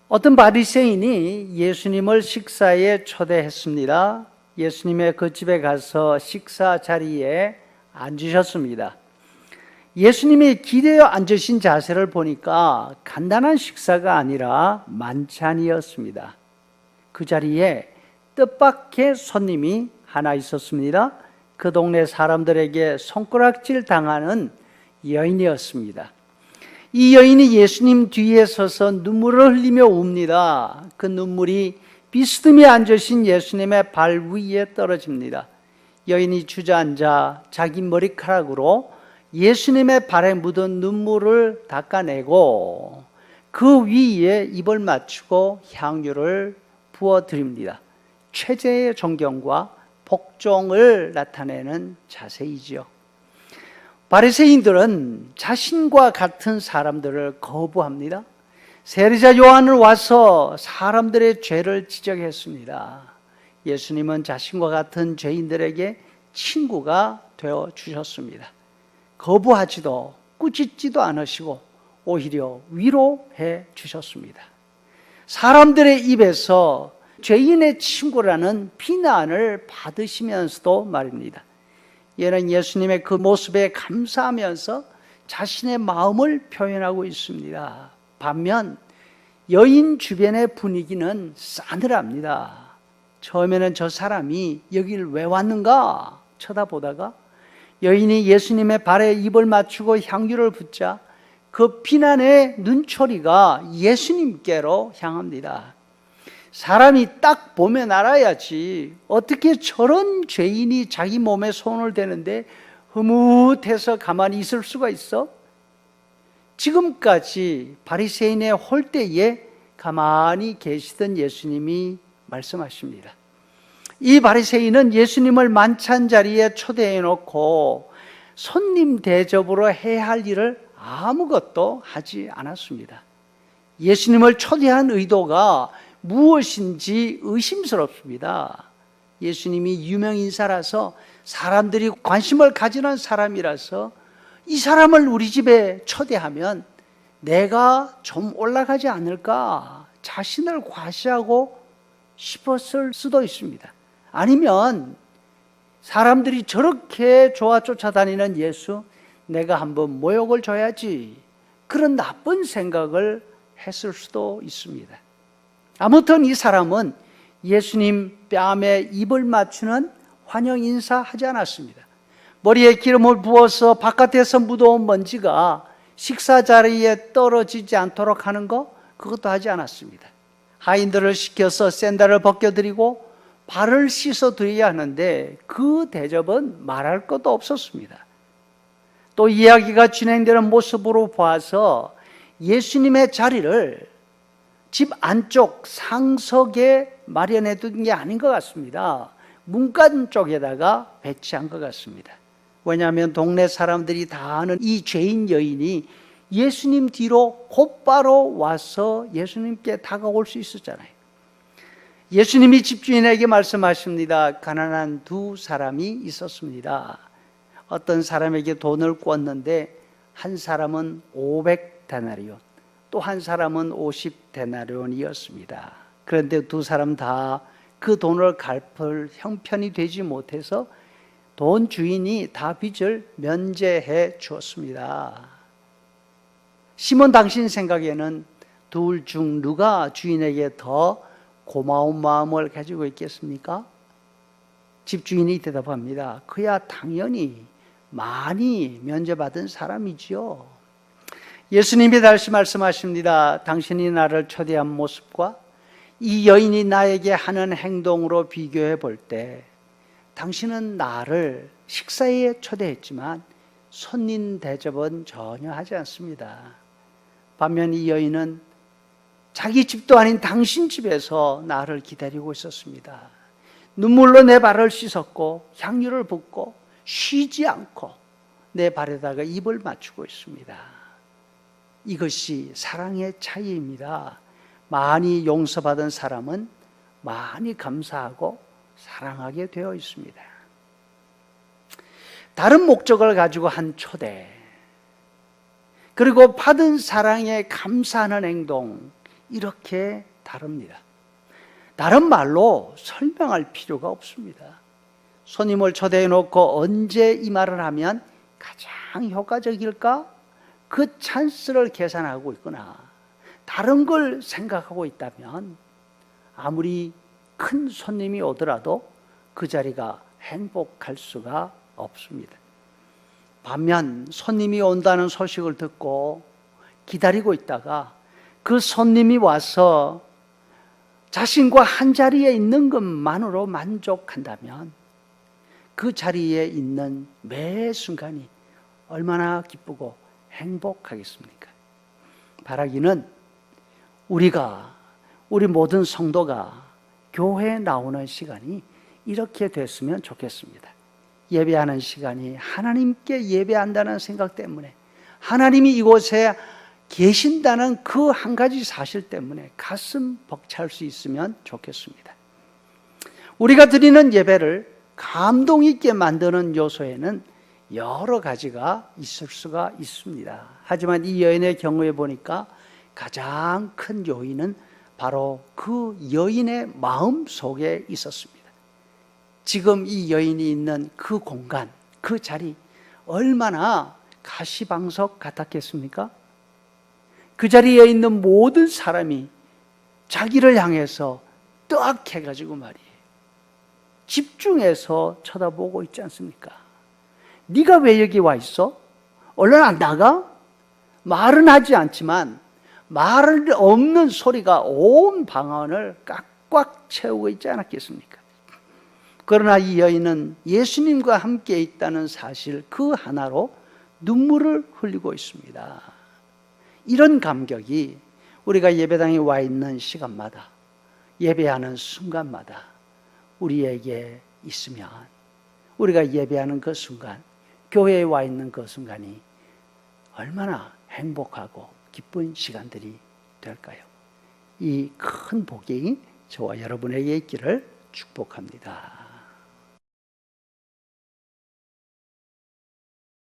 어떤 바리새인이 예수님을 식사에 초대했습니다. 예수님의 그 집에 가서 식사 자리에 앉으셨습니다. 예수님이 기대어 앉으신 자세를 보니까 간단한 식사가 아니라 만찬이었습니다. 그 자리에 뜻밖의 손님이 하나 있었습니다. 그 동네 사람들에게 손가락질 당하는 여인이었습니다. 이 여인이 예수님 뒤에 서서 눈물을 흘리며 웁니다. 그 눈물이 비스듬히 앉으신 예수님의 발 위에 떨어집니다. 여인이 주저앉아 자기 머리카락으로 예수님의 발에 묻은 눈물을 닦아내고 그 위에 입을 맞추고 향유를 부어드립니다. 최대의 존경과 복종을 나타내는 자세이지요. 바리새인들은 자신과 같은 사람들을 거부합니다. 세리자 요한은 와서 사람들의 죄를 지적했습니다. 예수님은 자신과 같은 죄인들에게 친구가 되어 주셨습니다. 거부하지도 꾸짖지도 않으시고 오히려 위로해 주셨습니다. 사람들의 입에서 죄인의 친구라는 비난을 받으시면서도 말입니다. 얘는 예수님의 그 모습에 감사하면서 자신의 마음을 표현하고 있습니다. 반면 여인 주변의 분위기는 싸늘합니다. 처음에는 저 사람이 여길 왜 왔는가 쳐다보다가 여인이 예수님의 발에 입을 맞추고 향유를 붓자 그 비난의 눈초리가 예수님께로 향합니다. 사람이 딱 보면 알아야지 어떻게 저런 죄인이 자기 몸에 손을 대는데 흐뭇해서 가만히 있을 수가 있어? 지금까지 바리새인의 홀대에 가만히 계시던 예수님이 말씀하십니다. 이 바리새인은 예수님을 만찬 자리에 초대해 놓고 손님 대접으로 해야 할 일을 아무것도 하지 않았습니다. 예수님을 초대한 의도가 무엇인지 의심스럽습니다. 예수님이 유명인사라서 사람들이 관심을 가지는 사람이라서 이 사람을 우리 집에 초대하면 내가 좀 올라가지 않을까 자신을 과시하고 싶었을 수도 있습니다. 아니면 사람들이 저렇게 좋아 쫓아다니는 예수, 내가 한번 모욕을 줘야지, 그런 나쁜 생각을 했을 수도 있습니다. 아무튼 이 사람은 예수님 뺨에 입을 맞추는 환영 인사하지 않았습니다. 머리에 기름을 부어서 바깥에서 묻어온 먼지가 식사 자리에 떨어지지 않도록 하는 거, 그것도 하지 않았습니다. 하인들을 시켜서 샌들을 벗겨드리고 발을 씻어드려야 하는데 그 대접은 말할 것도 없었습니다. 또 이야기가 진행되는 모습으로 봐서 예수님의 자리를 집 안쪽 상석에 마련해 둔 게 아닌 것 같습니다. 문간 쪽에다가 배치한 것 같습니다. 왜냐하면 동네 사람들이 다 아는 이 죄인 여인이 예수님 뒤로 곧바로 와서 예수님께 다가올 수 있었잖아요. 예수님이 집주인에게 말씀하십니다. 가난한 두 사람이 있었습니다. 어떤 사람에게 돈을 꿨는데 한 사람은 500데나리온, 또 한 사람은 50데나리온이었습니다. 그런데 두 사람 다 그 돈을 갚을 형편이 되지 못해서 돈 주인이 다 빚을 면제해 주었습니다. 시몬 당신 생각에는 둘 중 누가 주인에게 더 고마운 마음을 가지고 있겠습니까? 집주인이 대답합니다. 그야 당연히 많이 면제받은 사람이지요. 예수님이 다시 말씀하십니다. 당신이 나를 초대한 모습과 이 여인이 나에게 하는 행동으로 비교해 볼 때 당신은 나를 식사에 초대했지만 손님 대접은 전혀 하지 않습니다. 반면 이 여인은 자기 집도 아닌 당신 집에서 나를 기다리고 있었습니다. 눈물로 내 발을 씻었고 향유를 붓고 쉬지 않고 내 발에다가 입을 맞추고 있습니다. 이것이 사랑의 차이입니다. 많이 용서받은 사람은 많이 감사하고 사랑하게 되어 있습니다. 다른 목적을 가지고 한 초대, 그리고 받은 사랑에 감사하는 행동, 이렇게 다릅니다. 다른 말로 설명할 필요가 없습니다. 손님을 초대해 놓고 언제 이 말을 하면 가장 효과적일까? 그 찬스를 계산하고 있거나 다른 걸 생각하고 있다면 아무리 큰 손님이 오더라도 그 자리가 행복할 수가 없습니다. 반면 손님이 온다는 소식을 듣고 기다리고 있다가 그 손님이 와서 자신과 한 자리에 있는 것만으로 만족한다면 그 자리에 있는 매 순간이 얼마나 기쁘고 행복하겠습니까? 바라기는 우리 모든 성도가 교회에 나오는 시간이 이렇게 됐으면 좋겠습니다. 예배하는 시간이 하나님께 예배한다는 생각 때문에, 하나님이 이곳에 계신다는 그 한 가지 사실 때문에 가슴 벅찰 수 있으면 좋겠습니다. 우리가 드리는 예배를 감동 있게 만드는 요소에는 여러 가지가 있을 수가 있습니다. 하지만 이 여인의 경우에 보니까 가장 큰 요인은 바로 그 여인의 마음 속에 있었습니다. 지금 이 여인이 있는 그 공간, 그 자리 얼마나 가시방석 같았겠습니까? 그 자리에 있는 모든 사람이 자기를 향해서 떡 해가지고 말이에요, 집중해서 쳐다보고 있지 않습니까? 네가 왜 여기 와 있어? 얼른 안 나가? 말은 하지 않지만 말 없는 소리가 온 방언을 꽉꽉 채우고 있지 않았겠습니까? 그러나 이 여인은 예수님과 함께 있다는 사실 그 하나로 눈물을 흘리고 있습니다. 이런 감격이 우리가 예배당에 와 있는 시간마다, 예배하는 순간마다 우리에게 있으면 우리가 예배하는 그 순간, 교회에 와 있는 그 순간이 얼마나 행복하고 기쁜 시간들이 될까요? 이 큰 복이 저와 여러분에게 있기를 축복합니다.